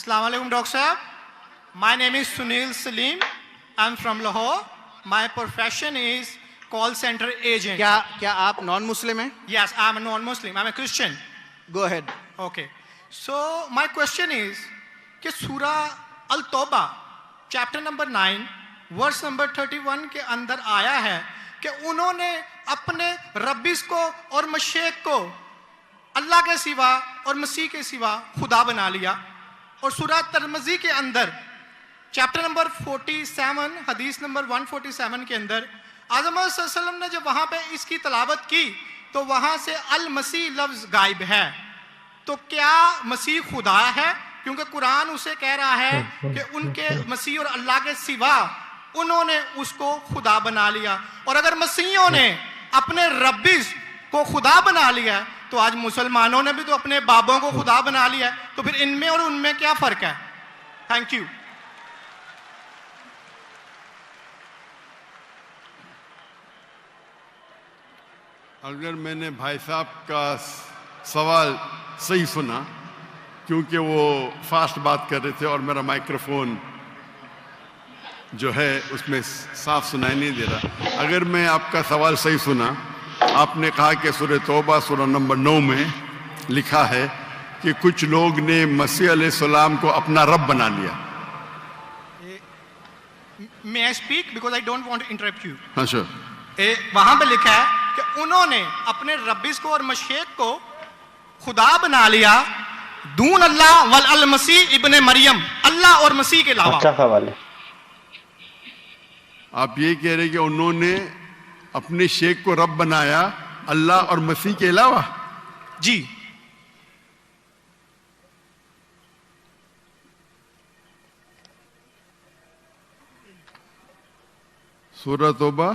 Assalamu alaikum, Dr. Sahab. My name is Sunil Salim. I'm from Lahore. My profession is call center agent. کیا آپ نان مسلم ہیں؟ Yes, I'm a non-Muslim. I'm a Christian. Go ahead. Okay. So my question is کہ سورہ التوبہ chapter number 9 verse number 31 کے اندر آیا ہے کہ انہوں نے اپنے ربیس کو اور مشیخ کو اللہ کے سوا اور مسیح کے سوا خدا بنا لیا. اور سورہ ترمذی کے اندر چیپٹر نمبر 47 حدیث نمبر 147 کے اندر اعظم صلی اللہ علیہ وسلم نے جب وہاں پہ اس کی تلاوت کی تو وہاں سے المسیح لفظ غائب ہے. تو کیا مسیح خدا ہے؟ کیونکہ قرآن اسے کہہ رہا ہے کہ ان کے مسیح اور اللہ کے سوا انہوں نے اس کو خدا بنا لیا. اور اگر مسیحوں نے اپنے ربیس کو خدا بنا لیا ہے تو آج مسلمانوں نے بھی تو اپنے بابوں کو خدا بنا لیا ہے. تو پھر ان میں اور ان میں کیا فرق ہے؟ Thank you. اگر میں نے بھائی صاحب کا سوال صحیح سنا، کیونکہ وہ فاسٹ بات کر رہے تھے اور میرا مائکروفون جو ہے اس میں صاف سنائی نہیں دے رہا، اگر میں آپ کا سوال صحیح سنا، آپ نے کہا کہ سورہ توبہ سورہ نمبر 9 میں لکھا ہے کہ کچھ لوگ نے مسیح علیہ السلام کو اپنا رب بنا لیا. May I speak because I don't want to interrupt you. ہاں سر. وہاں پہ لکھا ہے کہ انہوں نے اپنے ربیس کو اور مشیخ کو خدا بنا لیا دون اللہ والمسیح ابن مریم، اللہ اور مسیح کے علاوہ. اچھا سوال ہے. آپ یہ کہہ رہے کہ انہوں نے اپنے شیخ کو رب بنایا اللہ اور مسیح کے علاوہ؟ جی. سورہ توبہ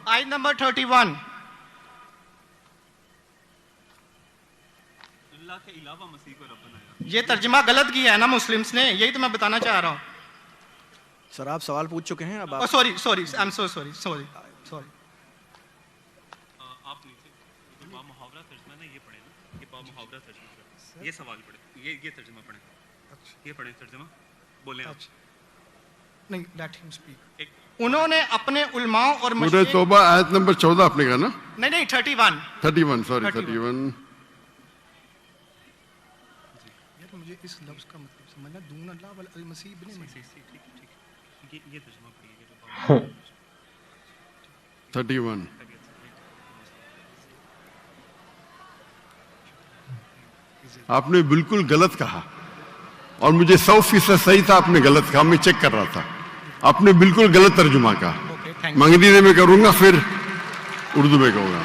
آیت نمبر 31. یہ ترجمہ غلط کیا ہے نا مسلمس نے، یہی تو میں بتانا چاہ رہا ہوں. سر آپ سوال پوچھ چکے ہیں، اب آپ سوری آئی ایم سوری. آپ نیچے با محاورہ ترجمہ نا یہ پڑھیں نا، یہ با محاورہ ترجمہ، یہ سوال پڑھیں، یہ ترجمہ پڑھیں، یہ پڑھیں ترجمہ، بولیں آپ. نہیں، لیٹ ہم اسپیک. انہوں نے اپنے علماء اور سورہ مشیخ، توبہ آیت نمبر 14 آپ نے کہا نا؟ نہیں 31. سوری 31. یار مجھے اس لفظ کا مطلب سمجھنا، دون اللہ والمسیح ابن مریم. ٹھیک، یہ ترجمہ پڑھیے. 31. آپ نے بالکل غلط کہا اور مجھے 100% صحیح تھا، آپ نے غلط کہا، میں چیک کر رہا تھا. آپ نے بالکل غلط ترجمہ کہا. میں انگریزی میں کروں گا پھر اردو میں کہوں گا.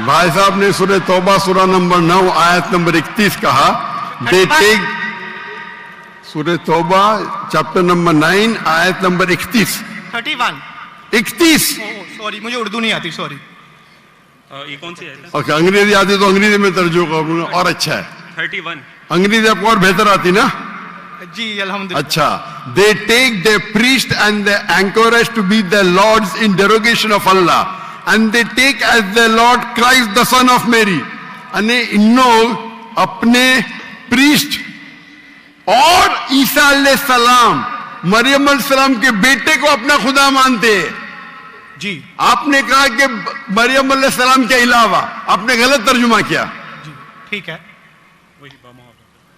بھائی صاحب نے سورہ توبہ سورہ نمبر 9 آیت نمبر 31 کہا. دے ٹیک سورہ توبہ چیپٹر نمبر 9 آیت نمبر 31. 31. سوری مجھے اردو نہیں آتی، سوری. یہ کون سی ہے؟ اوکے، انگریزی آتی تو انگریزی میں ترجمہ کروں گا اور اچھا ہے. 31. انگریزی آپ کو اور بہتر آتی نا؟ جی الحمدللہ. اچھا. They take their priest and their anchorage to be their lords in derogation of Allah, and they take as their Lord Christ the son of Mary. یعنی ان لوگ اپنے پریسٹ اور عیسیٰ علیہ السلام مریم علیہ السلام کے بیٹے کو اپنا خدا مانتے. جی آپ نے کہا کہ مریم علیہ السلام کے علاوہ، آپ نے غلط ترجمہ کیا. جی ٹھیک ہے. وہی با محاورہ.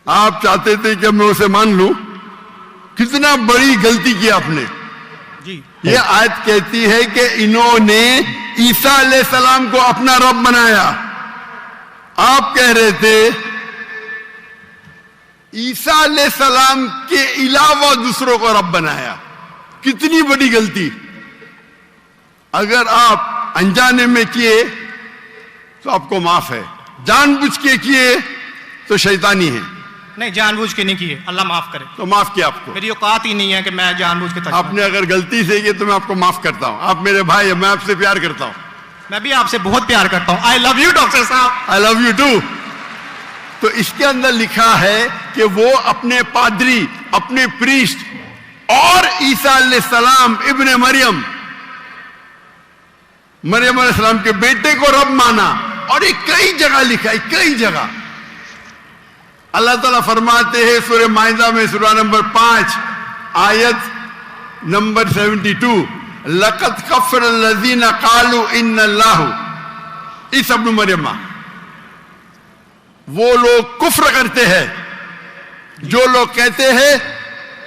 آپ چاہتے تھے کہ میں اسے مان لوں. کتنا بڑی غلطی کی آپ نے. جی یہ آیت کہتی ہے کہ انہوں نے عیسیٰ علیہ السلام کو اپنا رب بنایا. آپ کہہ رہے تھے عیسیٰ علیہ السلام کے علاوہ دوسروں کو رب بنایا. کتنی بڑی غلطی. اگر آپ انجانے میں کیے تو آپ کو معاف ہے، جان بوجھ کے کیے تو شیطانی ہے. نہیں، جان بوجھ کے نہیں کیے، اللہ معاف کرے. تو معاف کیا آپ کو. میری اوقات ہی نہیں ہے کہ میں جان بوجھ کے آپ نے اگر غلطی سے کی تو میں آپ کو معاف کرتا ہوں. آپ میرے بھائی ہیں، میں آپ سے پیار کرتا ہوں. میں بھی آپ سے بہت پیار کرتا ہوں. آئی لو یو ڈاکٹر صاحب. آئی لو یو ٹو. تو اس کے اندر لکھا ہے کہ وہ اپنے پادری، اپنے پریسٹ اور عیسیٰ علیہ السلام ابن مریم علیہ السلام کے بیٹے کو رب مانا. اور یہ کئی جگہ لکھا ہے، کئی جگہ. अल्लाह ताला फरमाते हैं सूरह माइदा में सूरह नंबर 5 आयत नंबर 72, लक़द कफ़र अल्लज़ीना क़ालू इन्नल्लाहु ईसा इब्न मरियम, वो लोग कुफ्र करते हैं जो लोग कहते हैं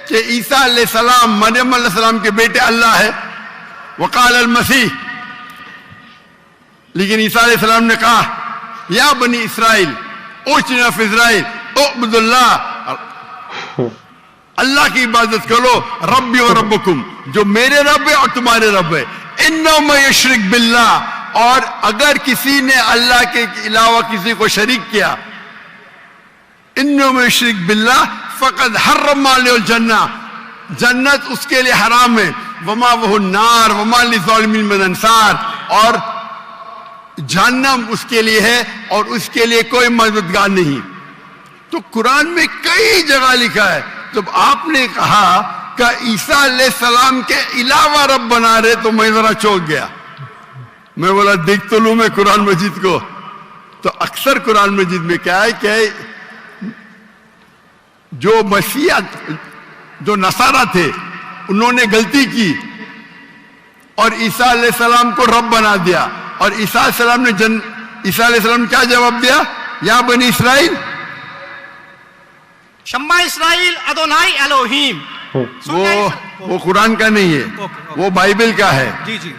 कि ईसा अलैहिस्सलाम मरियम अलैहिस्सलाम के बेटे अल्लाह है। वक़ाल अल मसीह, लेकिन ईसा अलैहिस्सलाम ने कहा या बनी इसराइल ओचना फी इस्राइल उअब्दुल्लाह, अल्लाह की इबादत करो, रब्बी व रब्बकुम, जो मेरे रब है और तुम्हारे रब है। इन्नहु मन युश्रिक बिल्लाह, और अगर किसी ने अल्लाह के अलावा किसी को शरीक किया, इन्नहु मन युश्रिक बिल्लाह फ़क़द हर्रम अलैहिल जन्नह, जन्नत उसके लिए हराम है, वमा वहु नार वमा लिज़ालिमीन मिन अंसार, और जहन्नम उसके लिए है और उसके लिए कोई मददगार नहीं। तो कुरान में कई जगह लिखा है। जब आपने कहा कि ईसा अलैहिस्सलाम के अलावा रब बना रहे, तो मैं जरा चौंक गया। मैं बोला देख तो लूं मैं कुरान मजीद को। तो अक्सर कुरान मजीद में क्या है कि जो मसीहा जो नसारा थे उन्होंने गलती की और ईसा अलैहिस्सलाम को रब बना दिया, और ईसा अलैहिस्सलाम ने क्या जवाब दिया? या बनी इसराइल शम्मा इसराइल अदोनाई एलोहीम। वो कुरान का नहीं है, वो बाइबल का है। जी जी,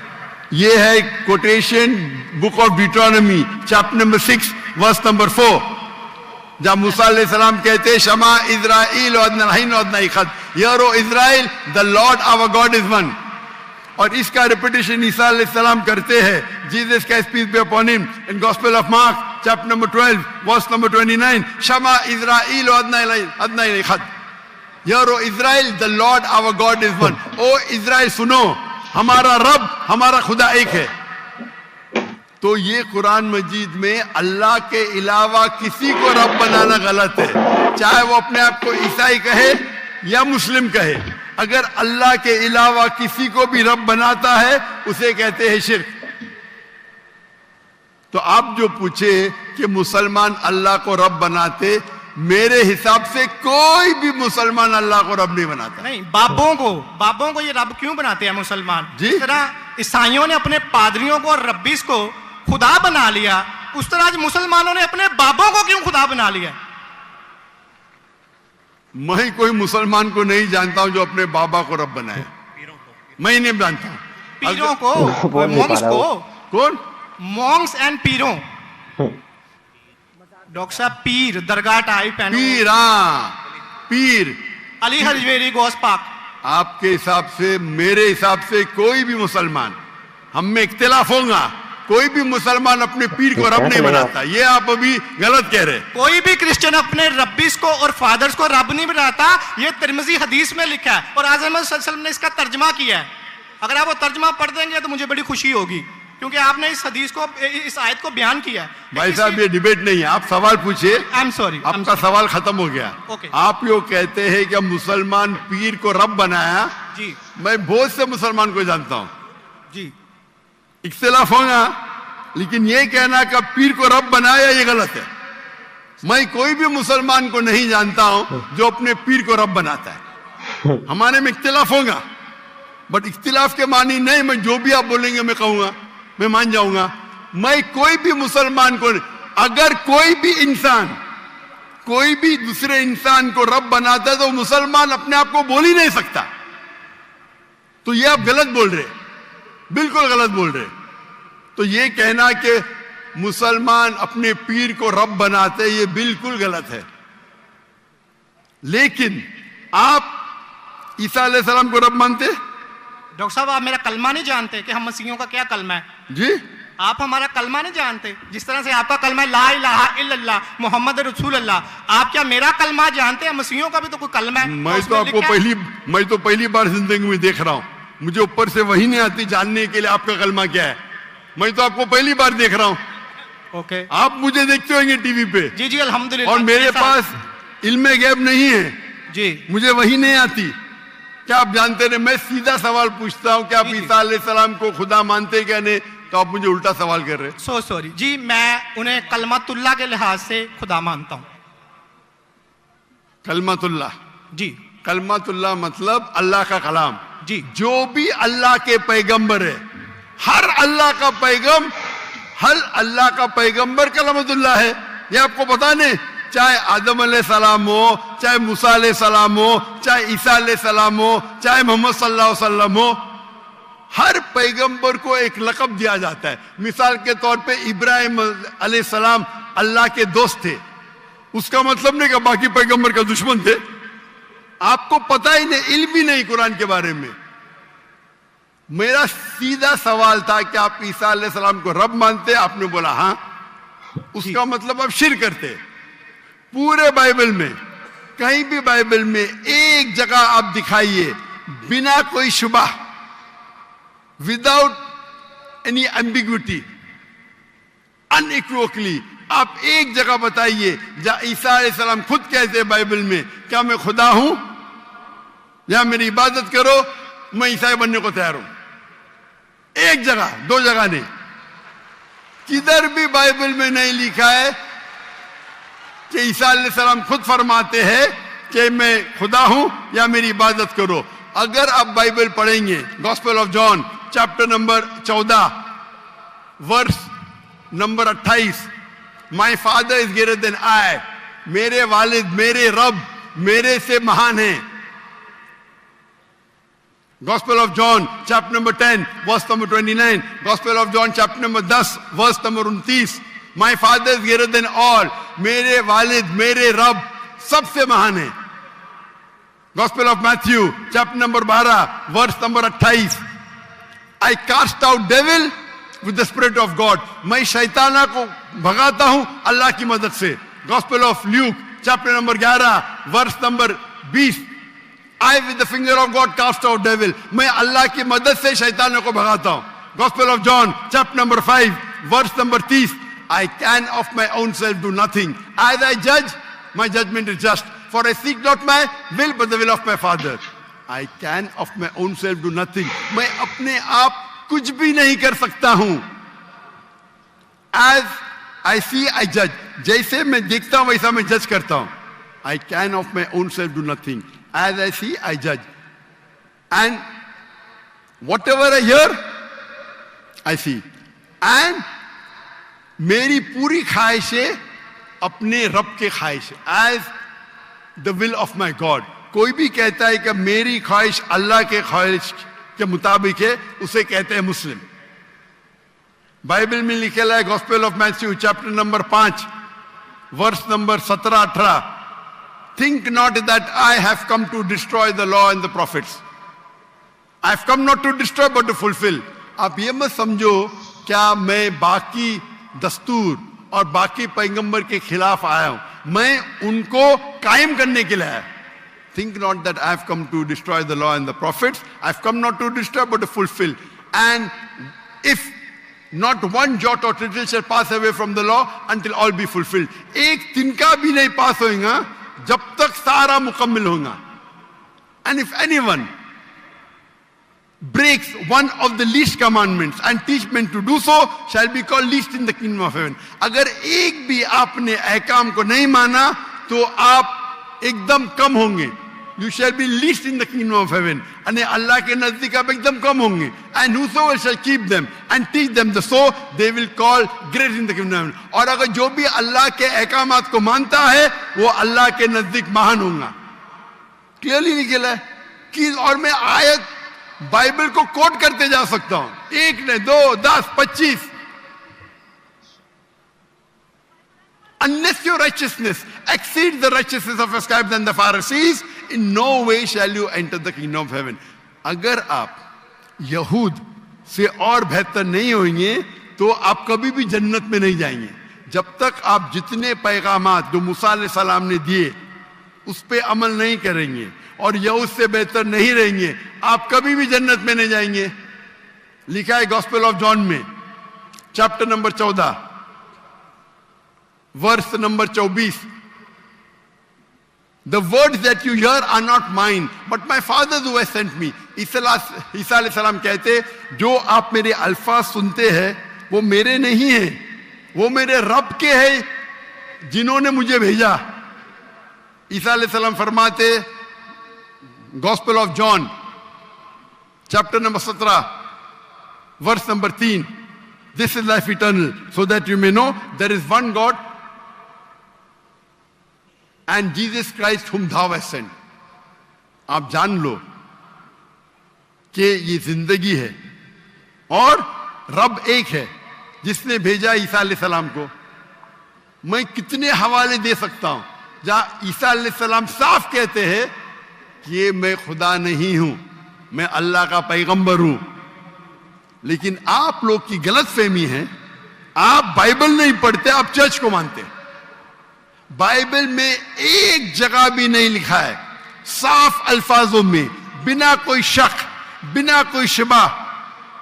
ये है quotation book of Deuteronomy chapter number 6 verse number 4, जब मूसा अलैहिस्सलाम कहते हैं Shema Israel hear O Israel the Lord our God is one, और इसका रिपीटेशन ईसा अलैहिस्सलाम करते हैं। जीसस का peace be upon him in gospel of Mark chapter number 12 verse number 29, Shema Israel hear O Israel the Lord our God is one. O Israel सुनो, हमारा रब हमारा खुदा एक है। तो ये कुरान मजीद में अल्लाह के अलावा किसी को रब बनाना गलत है, चाहे वो अपने आप को ईसाई कहे या मुस्लिम कहे। अगर अल्लाह के अलावा किसी को भी रब बनाता है उसे कहते हैं शिर्क। तो आप जो पूछे कि मुसलमान अल्लाह को रब बनाते, मेरे हिसाब से कोई भी मुसलमान अल्लाह को रब नहीं बनाता। नहीं, बाबों को ये रब क्यों बनाते हैं मुसलमान? जिस तरह ईसाइयों ने अपने पादरियों को और रब्बीस को खुदा बना लिया, उस तरह आज मुसलमानों ने अपने बाबों को क्यों खुदा बना लिया? मैं कोई मुसलमान को नहीं जानता हूं जो अपने बाबा को रब बनाए, मैं नहीं जानता हूं। पीरों को, मॉन्क्स को। कौन? Monks and पीरों। डॉक्टर साहब पीर, दरगाह टाइप पीर, हाँ पीर, अली हजवेरी गोस पाक। आपके हिसाब से, मेरे हिसाब से कोई भी मुसलमान, हम में इख्तिलाफ होगा, कोई भी मुसलमान अपने पीर को रब नहीं बनाता। ये आप अभी गलत कह रहे। कोई भी क्रिश्चियन अपने रब्बीस को और फादर्स को रब नहीं बनाता। ये तिरमिज़ी हदीस में लिखा है और आज़म सल्लल्लाहु अलैहि वसल्लम ने इसका तर्जमा किया है। अगर आप वो तर्जमा पढ़ देंगे तो मुझे बड़ी खुशी होगी, क्योंकि आपने इस हदीस को, इस आयत को बयान किया है। भाई साहब ये डिबेट नहीं है, आप सवाल पूछिए। आई एम सॉरी, आपका सवाल खत्म हो गया। आप यो कहते हैं कि मुसलमान पीर को रब बनाया जी। मैं बहुत से मुसलमान को जानता हूं जी, इख्तिलाफ होगा, लेकिन ये कहना कि पीर को रब बनाया ये गलत है। मैं कोई भी मुसलमान को नहीं जानता हूं जो अपने पीर को रब बनाता है। हमारे में इख्तिलाफ होगा, बट इख्तिलाफ के मानी नहीं मैं जो भी आप बोलेंगे मैं कहूंगा, मैं मान जाऊंगा। मैं कोई भी मुसलमान को, अगर कोई भी इंसान कोई भी दूसरे इंसान को रब बनाता है तो मुसलमान अपने आप को बोल ही नहीं सकता। तो ये आप गलत बोल रहे, बिल्कुल गलत बोल रहे। तो ये कहना कि मुसलमान अपने पीर को रब बनाते, ये बिल्कुल गलत है। लेकिन आप ईसा अलैहिस्सलाम को रब मानते? डॉक्टर साहब आप मेरा कलमा नहीं जानते कि हम मसीहियों का क्या कलमा है? जी, आप हमारा कलमा नहीं जानते। जिस तरह से आपका कलमा है ला इलाहा इल्लल्लाह मोहम्मद रसूल अल्लाह, आप क्या मेरा कलमा जानते हैं? मसीहियों का भी तो कोई कलमा है। मैं तो पहली बार जिंदगी में देख रहा हूं। मुझे ऊपर से वही नहीं आती जानने के लिए आपका कलमा क्या है। मैं तो आपको पहली बार देख रहा हूं। ओके, आप मुझे देखते होंगे टीवी पे। जी जी अल्हम्दुलिल्लाह। और मेरे पास इल्म गैब नहीं है जी, मुझे वही नहीं आती। क्या आप जानते नहीं? मैं सीधा सवाल पूछता हूं कि आप ईसा अलैहिस्सलाम को खुदा मानते क्या नहीं, तो आप मुझे उल्टा सवाल कर रहे हैं। सॉरी जी, मैं उन्हें कलमतुल्लाह के लिहाज से खुदा मानता हूं। कलमतुल्लाह, जी कलमतुल्लाह मतलब अल्लाह का कलाम। जी जो भी अल्लाह के पैगंबर है, हर अल्लाह का पैगंबर कलमतुल्लाह है। ये आपको पता नहीं, चाहे आदम अलैहिस्सलाम हो, चाहे मूसा अलैहिस्सलाम हो, चाहे ईसा अलैहिस्सलाम हो, चाहे मोहम्मद सल्लल्लाहु अलैहि वसल्लम हो, हर पैगंबर को एक लक़ब दिया जाता है। मिसाल के तौर पे इब्राहिम अलैहिस्सलाम अल्लाह के दोस्त थे, उसका मतलब नहीं कि बाकी पैगंबर का दुश्मन थे। आपको पता ही नहीं, इल्म भी नहीं कुरान के बारे में। मेरा सीधा सवाल था कि आप ईसा अलैहिस्सलाम को रब मानते? आपने बोला हाँ। उसका मतलब आप शिर्क करते। पूरे बाइबल में, कहीं भी बाइबल में एक जगह आप दिखाइए बिना कोई शुबा, विदाउट एनी एम्बिग्विटी, अनइक्विवोकली, आप एक जगह बताइए जहां ईसा अलैहिस्सलाम खुद कहते हैं बाइबल में, क्या मैं खुदा हूं या मेरी इबादत करो, मैं ईसाई बनने को तैयार हूं। एक जगह, दो जगह नहीं, किधर भी बाइबल में नहीं लिखा है कि ईसा अलैहिस्सलाम खुद फरमाते हैं कि मैं खुदा हूं या मेरी इबादत करो। अगर आप बाइबल पढ़ेंगे, gospel of John chapter number 14 verse number 28, my father is greater than I, मेरे वालिद, मेरे रब मेरे से महान है। Gospel of John chapter number 10 verse number 29, Gospel of John chapter number 10 verse number 29, my father is greater than all, मेरे वालिद, मेरे रब सबसे महान है। Gospel of Matthew chapter number 12 verse number 28, I cast out devil with the spirit of God, मैं शैताना को भगाता हूं अल्लाह की मदद से। Gospel of Luke chapter number 11 verse number 20, I with the finger of God cast out devil, मैं अल्लाह की मदद से शैतानों को भगाता हूं। Gospel of John chapter number 5 verse number 30, I can of my own self do nothing, as I judge my judgment is just, for I seek not my will but the will of my Father। I can of my own self do nothing, मैं अपने आप कुछ भी नहीं कर सकता हूं। As I see I judge, जैसे मैं देखता हूं वैसा मैं जज करता हूं। I can of my own self do nothing, as I see I judge, and whatever I hear I see, and मेरी पूरी ख्वाहिशें अपने रब के ख्वाहिश, as the will of my God। कोई भी कहता है कि मेरी ख्वाहिश अल्लाह के ख्वाहिश के मुताबिक है, उसे कहते हैं मुस्लिम। बाइबल में लिखा है gospel of Matthew chapter number 5 verse number 17-18, think not that I have come to destroy the law and the prophets, I have come not to destroy but to fulfill। आप ये मत समझो क्या मैं बाकी दस्तूर और बाकी पैगंबर के खिलाफ आया हूं, मैं उनको कायम करने के लिए आया। Think not that I have come to destroy the law and the prophets, I have come not to destroy but to fulfill। And if not one jot or tittle shall pass away from the law until all be fulfilled, एक तिनका भी नहीं पास होगा जब तक सारा मुकम्मल होगा। And if anyone breaks one of the least commandments and teach men to do so, shall be called least in the kingdom of heaven। अगर एक भी आपने अहकाम को नहीं माना तो आप एकदम कम होंगे। You shall be least in the kingdom of heaven, यानी अल्लाह के नजदीक आप एकदम कम होंगे। And whosoever shall keep them and teach them the so, they will call great in the kingdom of heaven। और अगर जो भी अल्लाह के अहकामात को मानता है वो अल्लाह के नजदीक महान होगा। क्लियरली निकला है कि, और मैं आयत बाइबल को कोट करते जा सकता हूं, एक ने, 2, 10, 25। Unless your righteousness exceeds the righteousness of the scribes and the Pharisees, in no way shall you enter the kingdom of heaven। अगर आप यहूद से और बेहतर नहीं होंगे तो आप कभी भी जन्नत में नहीं जाएंगे। जब तक आप जितने पैगामात जो मूसा अलैहिस्सलाम ने दिए उस पे अमल नहीं करेंगे और यहूद से बेहतर नहीं रहेंगे, आप कभी भी जन्नत में नहीं जाएंगे। लिखा है गॉस्पेल ऑफ जॉन में chapter number 14 verse number 24, the words that you hear are not mine but my Father who has sent me। ईसा अलैहिस्सलाम कहते जो आप मेरे अल्फाज सुनते हैं वो मेरे नहीं है, वो मेरे रब के हैं जिन्होंने मुझे भेजा। ईसा अलैहिस्सलाम फरमाते, gospel of John chapter number 17 verse number 3, this is life eternal so that you may know there is one God and Jesus Christ whom thou hast sent। आप जान लो कि ये जिंदगी है और रब एक है जिसने भेजा ईसा अलैहिस्सलाम को। मैं कितने हवाले दे सकता हूं जहां ईसा अलैहिस्सलाम साफ कहते हैं कि मैं खुदा नहीं हूं, मैं अल्लाह का पैगंबर हूं। लेकिन आप लोग की गलत फहमी है, आप बाइबल नहीं पढ़ते, आप चर्च को मानते। बाइबल में एक जगह भी नहीं लिखा है साफ अल्फाजों में, बिना कोई शक, बिना कोई शिबा,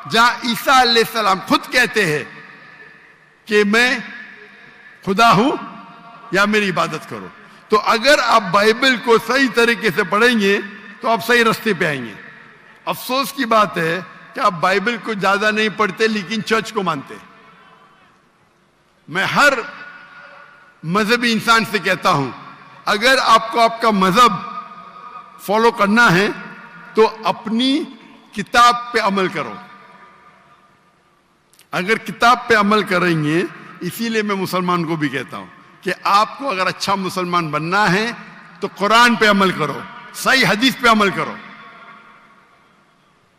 जहां ईसा अलैहिस्सलाम खुद कहते हैं कि मैं खुदा हूं या मेरी इबादत करो। तो अगर आप बाइबल को सही तरीके से पढ़ेंगे तो आप सही रास्ते पे आएंगे। अफसोस की बात है कि आप बाइबल को ज्यादा नहीं पढ़ते लेकिन चर्च को मानते। मैं हर मजहबी इंसान से कहता हूं, अगर आपको आपका मजहब फॉलो करना है तो अपनी किताब पे अमल करो। अगर किताब पे अमल करेंगे, इसीलिए मैं मुसलमान को भी कहता हूं कि आपको अगर अच्छा मुसलमान बनना है तो कुरान पे अमल करो, सही हदीस पे अमल करो।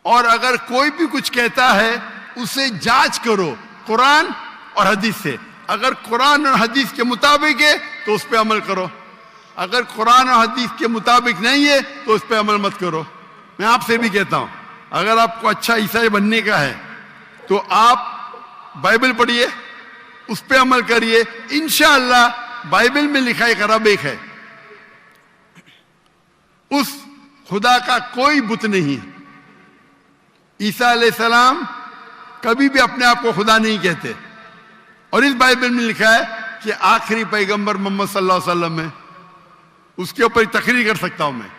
और अगर कोई भी कुछ कहता है उसे जांच करो कुरान और हदीस से। अगर कुरान और हदीस के मुताबिक है तो उस पे अमल करो, अगर कुरान और हदीस के मुताबिक नहीं है तो उस पे अमल मत करो। मैं आपसे भी कहता हूं, अगर आपको अच्छा ईसाई बनने का है तो आप बाइबल पढ़िए, उस पे अमल करिए। इंशाअल्लाह बाइबल में लिखा एक रब एक है, उस खुदा का कोई बुत नहीं है। ईसा अलैहिस्सलाम कभी भी अपने आप को खुदा नहीं कहते। और इस बाइबल में लिखा है कि आखिरी पैगंबर मोहम्मद सल्लल्लाहु अलैहि वसल्लम है। उसके ऊपर तकरीर कर सकता हूं मैं।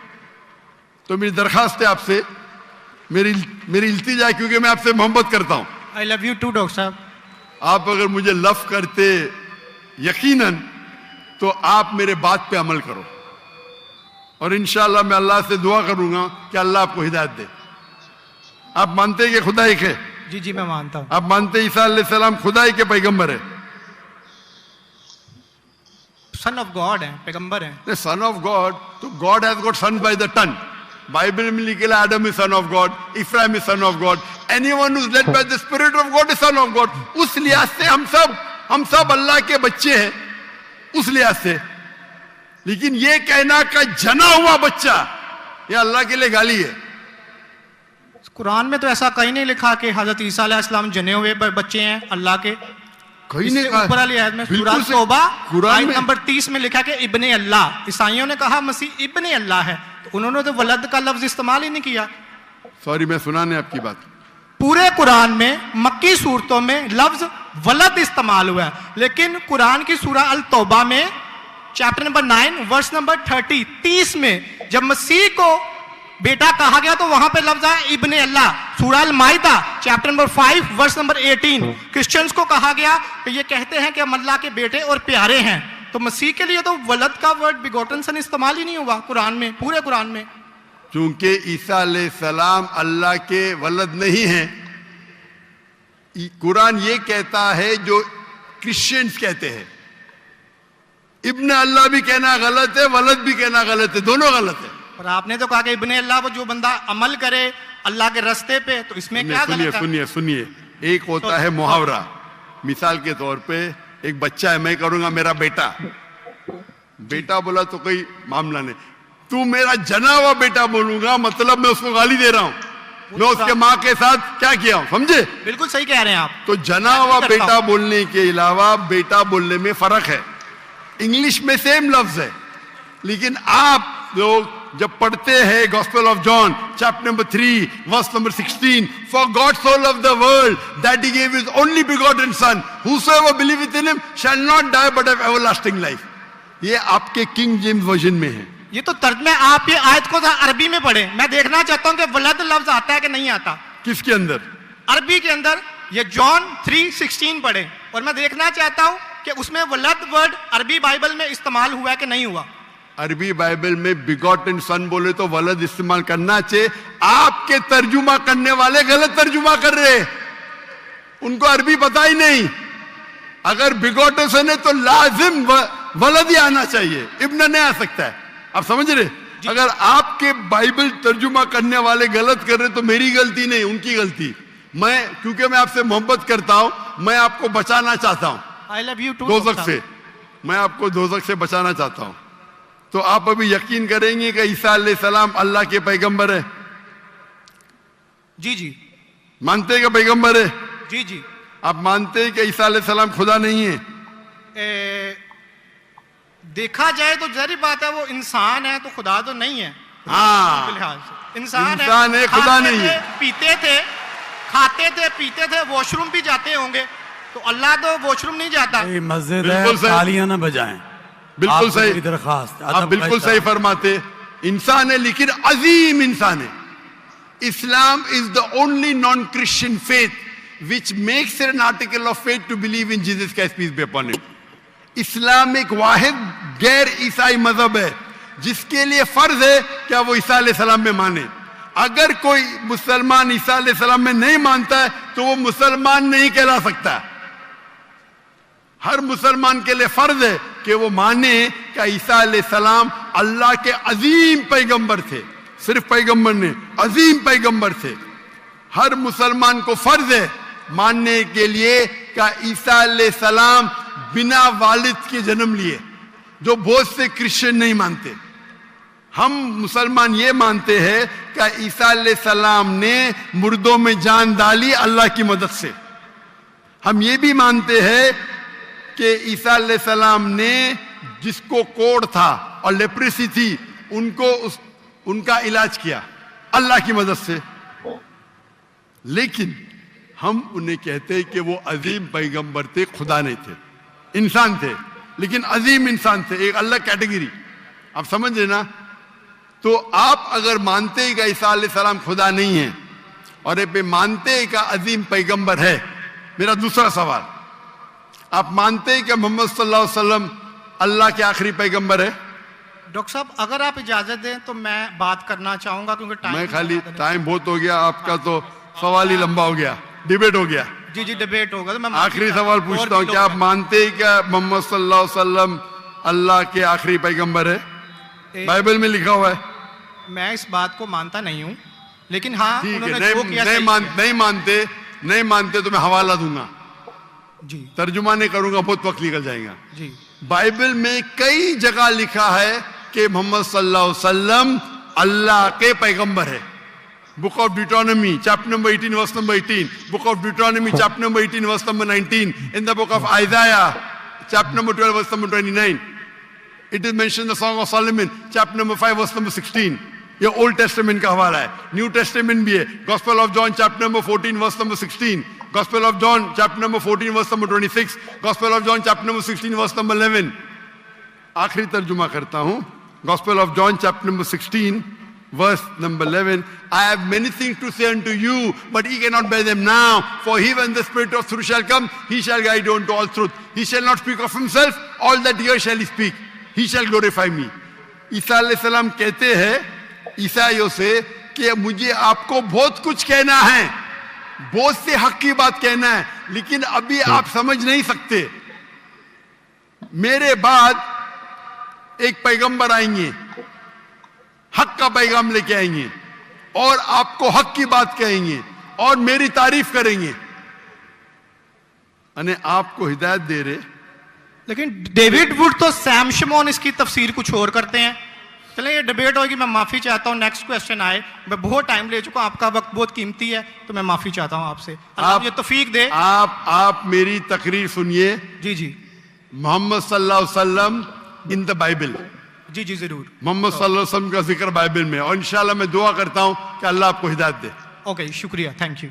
तो मेरी दरखास्त है आपसे, मेरी इल्तिजा है, क्योंकि मैं आपसे मोहब्बत करता हूं। I love you too doctor साहब। आप अगर मुझे लव करते यकीनन तो आप मेरे बात पे अमल करो। और इंशाअल्लाह मैं अल्लाह से दुआ करूंगा कि अल्लाह आपको हिदायत दे। आप मानते हैं कि खुदा एक है? जी जी मैं मानता हूं। आप मानते हैं ईसा अलैहिस्सलाम खुदाई के पैगंबर है? सन ऑफ गॉड है, पैगंबर है। सन ऑफ गॉड, तो God has got son by the ton. Bible में लिखे Adam is son of God, Ephraim is son of God, anyone who is led by the spirit of God is son of God. उस लिहाज से हम सब अल्लाह के बच्चे हैं, उस लिहाज से। लेकिन ये कहना का जना हुआ बच्चा, ये अल्लाह के लिए गाली है। कुरान में तो ऐसा कहीं नहीं लिखा कि हजरत ईसा अलैहिस्सलाम जने हुए बच्चे हैं अल्लाह के। कहीं नहीं कहा। ऊपर वाली आयत में सूरह तौबा आयत नंबर 30 में लिखा कि इब्ने अल्लाह। ईसाइयों ने कहा मसीह इब्ने अल्लाह है, तो उन्होंने तो वलद का लफ्ज इस्तेमाल ही नहीं किया। सॉरी, मैं सुनाने आपकी बात। पूरे कुरान में मक्की सूरतों में लफ्ज वलद इस्तेमाल हुआ है, लेकिन कुरान की सूरह अल तौबा में चैप्टर नंबर 9 वर्स नंबर 30 में जब मसीह को बेटा कहा गया तो वहां पे लफ्ज आया इब्ने अल्लाह। सूरह अल माइदा chapter number 5 verse number 18 Christians को कहा गया कि ये कहते हैं कि हम अल्लाह के बेटे और प्यारे हैं। तो मसीह के लिए तो वलद का वर्ड बिगोटन सन इस्तेमाल ही नहीं हुआ कुरान में, पूरे कुरान में। चूंकि ईसा अलैहिस्सलाम अल्लाह के वलद नहीं है, कुरान ये कहता है जो क्रिश्चियंस कहते हैं। इब्ने अल्लाह भी कहना गलत है, वलद भी कहना गलत है, दोनों गलत है। और आपने तो कहा कि इब्ने अल्लाह वो जो बंदा अमल करे अल्लाह के रास्ते पे, तो इसमें क्या गलत है? सुनिए, एक होता है मुहावरा। मिसाल के तौर पे एक बच्चा है, मैं करूंगा मेरा बेटा। बेटा बोला तो कोई मामला नहीं, तू मेरा जना हुआ बेटा बोलूंगा मतलब मैं उसको गाली दे रहा हूं, मैं उसके माँ के साथ क्या किया हूं, समझे? बिल्कुल सही कह रहे हैं आप। तो जना हुआ बेटा बोलने के अलावा बेटा बोलने में फर्क है। इंग्लिश में सेम लफ्ज है, लेकिन आप लोग जब पढ़ते हैं gospel of John chapter number 3 verse number 16, for God so loved the world that he gave his only begotten son whosoever believeth in him shall not die but have everlasting life. ये आपके king James version में है। ये तो तर्जुमे आप ये आयत को अरबी में पढ़े। मैं देखना चाहता हूं कि वलद लफ्ज आता है कि नहीं आता। किसके अंदर? अरबी के अंदर। ये जॉन 3:16 पढ़े और मैं देखना चाहता हूं कि उसमें वलद वर्ड अरबी बाइबल में इस्तेमाल हुआ है कि नहीं हुआ। अरबी बाइबल में बिगॉटन सन बोले तो वलद इस्तेमाल करना चाहिए। आपके तर्जुमा करने वाले गलत तर्जुमा कर रहे, उनको अरबी पता ही नहीं। अगर बिगॉटन सन है तो लाजिम वलद ही आना चाहिए, इब्न नहीं आ सकता है। आप समझ रहे? अगर आपके बाइबल तर्जुमा करने वाले गलत कर रहे तो मेरी गलती नहीं, उनकी गलती। मैं क्योंकि मैं आपसे मोहब्बत करता हूं, मैं आपको बचाना चाहता हूं आई लव यू टू दोजख से, मैं आपको दोजख से बचाना चाहता हूं। तो आप अभी यकीन करेंगे कि ईसा अलैहिस्सलाम अल्लाह के पैगंबर है? जी जी मानते हैं कि पैगंबर है? जी जी। आप मानते हैं कि ईसा अलैहिस्सलाम खुदा नहीं है? देखा जाए तो जहरी बात है, वो इंसान है तो खुदा तो नहीं है। हाँ, लिहाज से इंसान है, खुदा नहीं है। पीते थे, खाते थे, पीते थे, वॉशरूम भी जाते होंगे, तो अल्लाह तो वॉशरूम नहीं जाता। मस्जिद है, तालियां ना बजाएं। बिल्कुल सही दरखास्त, आप बिल्कुल सही फरमाते। इंसान है लेकिन अजीम इंसान है। Islam is the only non Christian faith which makes it an article of faith to believe in Jesus Christ, peace be upon him. इस्लाम एक वाहिद गैर ईसाई मजहब है जिसके लिए फर्ज है क्या वो ईसा अलैहिस्सलाम में माने। अगर कोई मुसलमान ईसा अलैहिस्सलाम में नहीं मानता है तो वो मुसलमान नहीं कहला सकता। हर मुसलमान के लिए फर्ज है कि वो माने कि ईसा अलैहिस्सलाम अल्लाह के अजीम पैगंबर थे। सिर्फ पैगंबर नहीं, अजीम पैगंबर थे। हर मुसलमान को फर्ज है मानने के लिए कि ईसा अलैहिस्सलाम बिना वालिद के जन्म लिए, जो बहुत से क्रिश्चियन नहीं मानते। हम मुसलमान ये मानते हैं कि ईसा अलैहिस्सलाम ने मुर्दों में जान डाली अल्लाह की मदद से। हम ये भी मानते हैं कि ईसा अलैहिस्सलाम ने जिसको कोढ़ था और लेप्रेसी थी उनका इलाज किया अल्लाह की मदद से। लेकिन हम उन्हें कहते हैं कि वो अजीम पैगंबर थे, खुदा नहीं थे, इंसान थे, लेकिन अजीम इंसान थे, एक अलग कैटेगरी। आप समझ रहे ना? तो आप अगर मानते हैं कि ईसा अलैहिस्सलाम खुदा नहीं है और ये मानते हैं कि अजीम पैगंबर है, मेरा दूसरा सवाल, आप मानते हैं कि मोहम्मद सल्लल्लाहु अलैहि वसल्लम अल्लाह के आखिरी पैगंबर है? डॉक्टर साहब अगर आप इजाजत दें तो मैं बात करना चाहूंगा क्योंकि मैं खाली टाइम बहुत हो गया, आपका तो सवाल ही लंबा हो गया, डिबेट हो गया। जी जी डिबेट होगा। तो मैं आखिरी सवाल पूछता हूँ, क्या आप मानते हैं क्या मोहम्मद सल्लल्लाहु अलैहि वसल्लम अल्लाह के आखिरी पैगंबर है? बाइबल में लिखा हुआ है। मैं इस बात को मानता नहीं हूँ, लेकिन हाँ ठीक है, नहीं मानते तो मैं हवाला दूंगा जी, तर्जुमा नहीं करूंगा, बहुत वक्त निकल जाएगा जी। बाइबल में कई जगह लिखा है कि मोहम्मद सल्लल्लाहु अलैहि वसल्लम अल्लाह के पैगंबर है। Book of Deuteronomy chapter number 18 verse number 18, book of Deuteronomy chapter number 18 verse number 19, in the book of Isaiah chapter number 12 verse number 29, it is mention the song of Solomon chapter number 5 verse number 16। ये old testament का हवाला है, new testament भी है। Gospel of John chapter number 14 verse number 16, gospel of John chapter number 14 verse number 26, gospel of John chapter number 16 verse number 11। आखिरी तर्जुमा करता हूं, gospel of John chapter number 16 verse number 11, I have many things to say unto you, but ye cannot bear them now. For he, when the Spirit of truth shall come, he shall guide you unto all truth. He shall not speak of himself, all that here shall he speak. He shall glorify me. ईसा अलैहिस्सलाम कहते हैं ईसाइयों से कि मुझे आपको बहुत कुछ कहना है, बहुत से हक की बात कहना है, लेकिन अभी आप समझ नहीं सकते। मेरे बाद एक पैगंबर आएंगे, हक का पैगाम लेके आएंगे और आपको हक की बात कहेंगे और मेरी तारीफ करेंगे, अने आपको हिदायत दे रहे। लेकिन डेविड वुड तो सैम शमोन इसकी तफसीर कुछ और करते हैं। चलिए ये डिबेट होगी, मैं माफी चाहता हूँ। नेक्स्ट क्वेश्चन आए, मैं बहुत टाइम ले चुका हूँ, आपका वक्त बहुत कीमती है, तो मैं माफी चाहता हूँ आपसे। आप ये तौफीक दे। आप मेरी तकरीर सुनिए। जी जी। मोहम्मद सल्लल्लाहु अलैहि वसल्लम इन द बाइबल, जी जी जरूर। मोहम्मद सल्लल्लाहु अलैहि वसल्लम का जिक्र बाइबल में, और इंशाल्लाह मैं दुआ करता हूं कि अल्लाह आपको हिदायत दे। ओके शुक्रिया, थैंक यू।